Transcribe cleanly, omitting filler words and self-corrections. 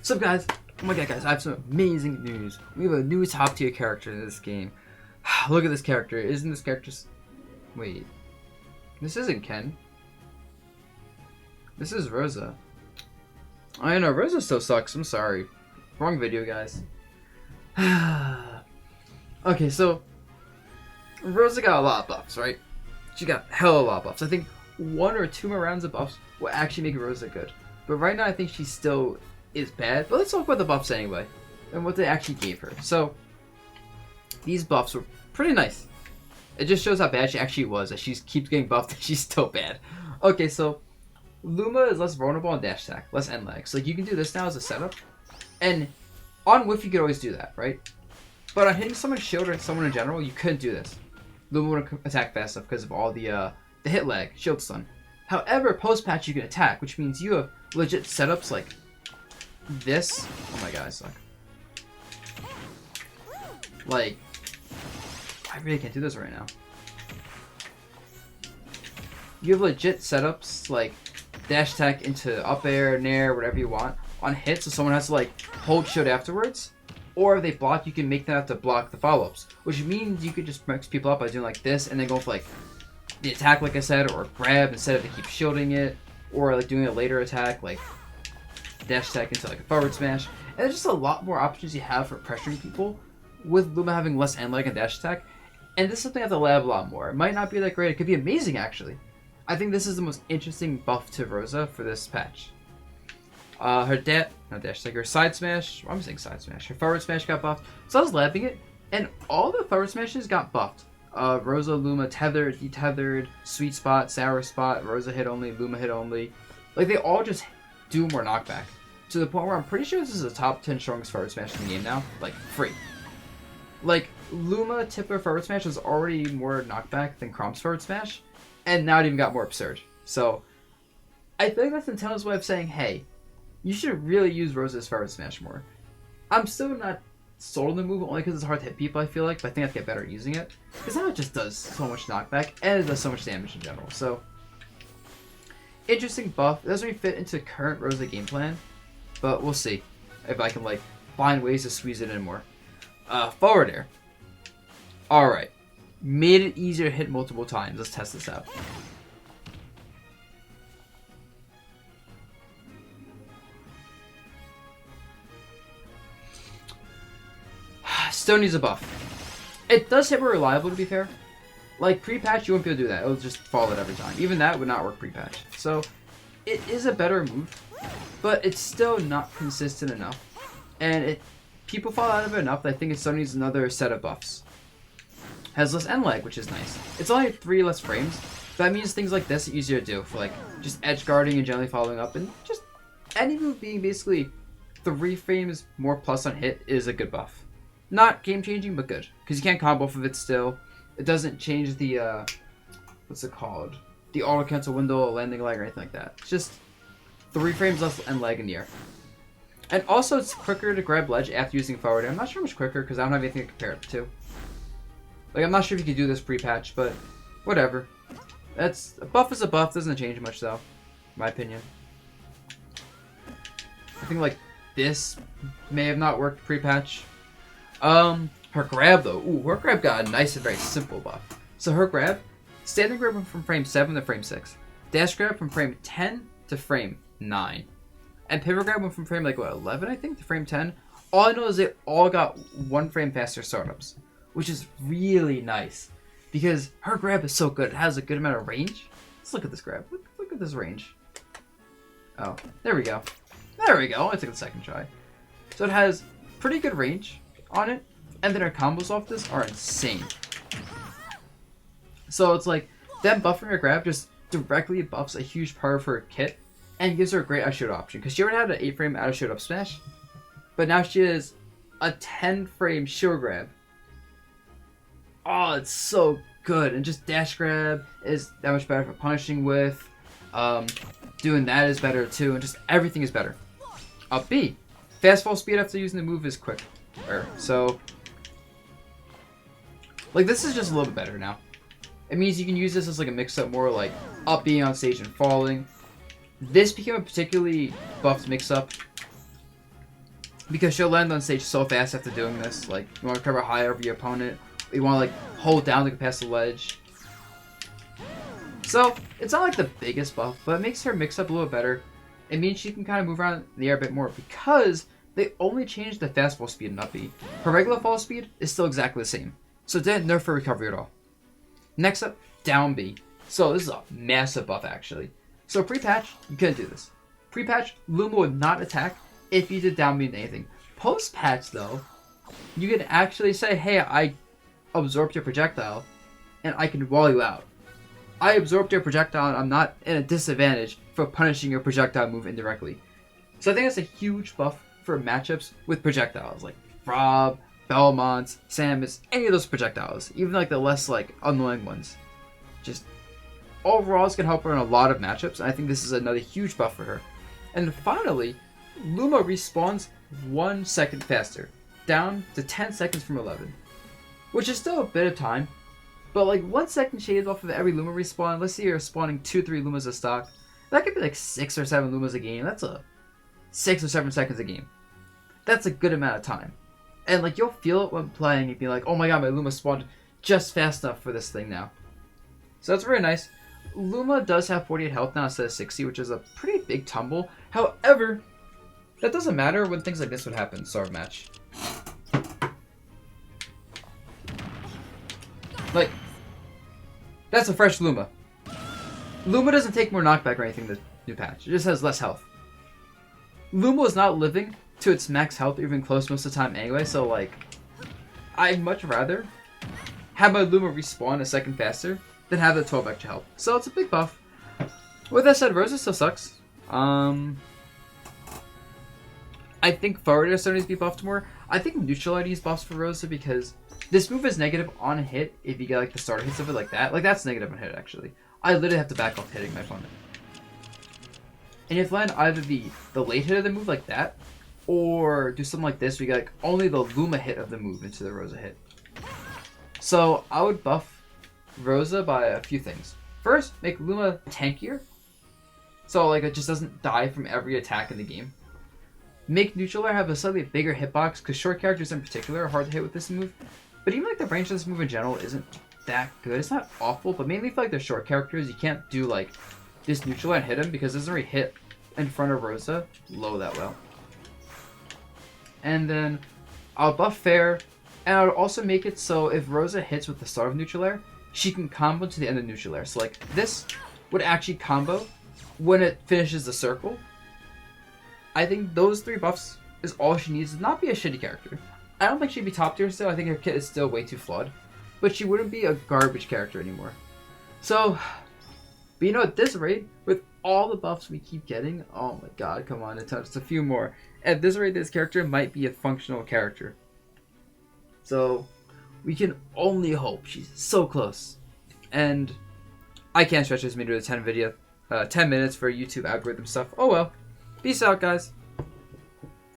So guys, oh my god guys, I have some amazing news. We have a new top tier character in this game. Look at this character. Isn't this character... Wait. This isn't Ken. This is Rosa. I know, Rosa still sucks. I'm sorry. Wrong video, guys. Okay, so... Rosa got a lot of buffs, right? She got hella lot of buffs. I think 1 or 2 more rounds of buffs will actually make Rosa good. But right now I think she still is bad. But let's talk about the buffs anyway. And what they actually gave her. So, these buffs were pretty nice. It just shows how bad she actually was. That she keeps getting buffed and she's still bad. Okay, so Luma is less vulnerable on dash attack, less end lag. So like, you can do this now as a setup. And on whiff you could always do that, right? But on hitting someone's shield or someone in general, you couldn't do this. Luma wouldn't attack fast enough because of all the hit lag, shield stun. However, post-patch you can attack, which means you have legit setups like this. Oh my god, I suck. Like, I really can't do this right now. You have legit setups like dash attack into up air, nair, whatever you want on hit, so someone has to like hold shield afterwards. Or if they block, you can make them have to block the follow-ups, which means you could just mix people up by doing like this and then go for like the attack, like I said, or grab instead of to keep shielding it, or like doing a later attack like dash attack into like a forward smash. And there's just a lot more options you have for pressuring people with Luma having less end lag and dash attack. And this is something I have to lab a lot more. It might not be that great. It could be amazing, actually. I think this is the most interesting buff to Rosa for this patch. Her her side smash. I'm saying side smash. Her forward smash got buffed. So I was labbing it, and all the forward smashes got buffed. Rosa, Luma, tethered, detethered, sweet spot, sour spot, Rosa hit only, Luma hit only. Like, they all just do more knockback. To the point where I'm pretty sure this is the top 10 strongest forward smash in the game now. Like, free. Like, Luma Tipper forward smash was already more knockback than Chrome's forward smash, and now it even got more absurd. So, I think that's Nintendo's way of saying, hey, you should really use Rosa's forward smash more. I'm still not sold on the move only because it's hard to hit people, I feel like, but I think I have to get better at using it. Because now it just does so much knockback, and it does so much damage in general. So, interesting buff. It doesn't really fit into current Rosa game plan, but we'll see if I can, like, find ways to squeeze it in more. Forward air. Alright. Made it easier to hit multiple times. Let's test this out. Still needs a buff. It does hit more reliable, to be fair. Like, pre-patch, you wouldn't be able to do that. It'll just fall it every time. Even that would not work pre-patch. So, it is a better move, but it's still not consistent enough. And people fall out of it enough that I think it still needs another set of buffs. Has less end lag, which is nice. It's only 3 less frames, but that means things like this are easier to do for like just edge guarding and generally following up, and just any move being basically 3 frames more plus on hit is a good buff. Not game changing, but good, because you can't combo off of it still. It doesn't change the what's it called? The auto cancel window, landing lag, or anything like that. It's just 3 frames less end lag in the air. And also, it's quicker to grab ledge after using forward air. I'm not sure how much quicker, because I don't have anything to compare it to. Like, I'm not sure if you could do this pre-patch, but whatever. A buff is a buff. Doesn't change much, though, in my opinion. I think, like, this may have not worked pre-patch. Her grab, though. Ooh, her grab got a nice and very simple buff. So her grab, standing grab went from frame 7 to frame 6. Dash grab from frame 10 to frame 9. And pivot grab went from frame, like, what, 11, I think, to frame 10. All I know is they all got 1 frame faster startups, which is really nice. Because her grab is so good. It has a good amount of range. Let's look at this grab. Look at this range. Oh, there we go. There we go. I took the second try. So it has pretty good range on it. And then her combos off this are insane. So it's like, them buffing her grab just directly buffs a huge part of her kit. And gives her a great out shield option. Because she already had an 8 frame out of shield up smash. But now she has a 10 frame shield grab. Oh, it's so good. And just dash grab is that much better for punishing with. Doing that is better too. And just everything is better. Up B. Fast fall speed after using the move is quicker. So, like, this is just a little bit better now. It means you can use this as like a mix-up more like up being on stage and falling. This became a particularly buffed mix-up because she'll land on stage so fast after doing this. Like, you want to cover high over your opponent, or you want to like hold down to get past the ledge. So it's not like the biggest buff, but it makes her mix up a little better. It means she can kind of move around in the air a bit more because they only changed the fast fall speed and up B. Her regular fall speed is still exactly the same, so it didn't nerf her recovery at all. Next up, down B. So this is a massive buff actually. So pre-patch, you couldn't do this. Pre-patch, Luma would not attack if you did down B into anything. Post-patch though, you can actually say, hey, I absorbed your projectile, and I can wall you out. I absorbed your projectile, and I'm not in a disadvantage for punishing your projectile move indirectly. So I think that's a huge buff for matchups with projectiles, like Rob, Belmont, Samus, any of those projectiles, even like the less like annoying ones. Just overall, it's gonna help her in a lot of matchups, and I think this is another huge buff for her. And finally, Luma respawns 1 second faster, down to 10 seconds from 11, which is still a bit of time. But like 1 second shaved off of every Luma respawn. Let's say you're spawning 2-3 Lumas a stock. That could be like 6 or 7 Lumas a game. That's a 6 or 7 seconds a game. That's a good amount of time. And like you'll feel it when playing. You'd be like, oh my god, my Luma spawned just fast enough for this thing now. So that's very nice. Luma does have 48 health now instead of 60, which is a pretty big tumble. However, that doesn't matter when things like this would happen. Start of match. Like, that's a fresh Luma. Luma doesn't take more knockback or anything in the new patch. It just has less health. Luma was not living to its max health or even close most of the time anyway, so like, I'd much rather have my Luma respawn a second faster than have the 12 extra health. So it's a big buff. With that said, Rosa still sucks. I think forward air still needs to be buffed more. I think neutral air needs buffs for Rosa because this move is negative on a hit if you get like the starter hits of it like that. Like that's negative on hit actually. I literally have to back off hitting my opponent. And you have to land either the late hit of the move like that, or do something like this where you get like only the Luma hit of the move into the Rosa hit. So I would buff Rosa by a few things. First, make Luma tankier, so like it just doesn't die from every attack in the game. Make neutral air have a slightly bigger hitbox, because short characters in particular are hard to hit with this move. But even like the range of this move in general isn't that good. It's not awful, but mainly for like the short characters, you can't do like this neutral air and hit him because it doesn't really hit in front of Rosa low that well. And then I'll buff fair, and I'll also make it so if Rosa hits with the start of neutral air, she can combo to the end of neutral air. So like this would actually combo when it finishes the circle. I think those 3 buffs is all she needs to not be a shitty character. I don't think she'd be top tier still. I think her kit is still way too flawed. But she wouldn't be a garbage character anymore. So, but you know, at this rate, with all the buffs we keep getting, oh my god, come on, it's a few more. At this rate, this character might be a functional character. So, we can only hope. She's so close. And I can't stretch this video to 10 minutes for YouTube algorithm stuff. Oh well. Peace out, guys.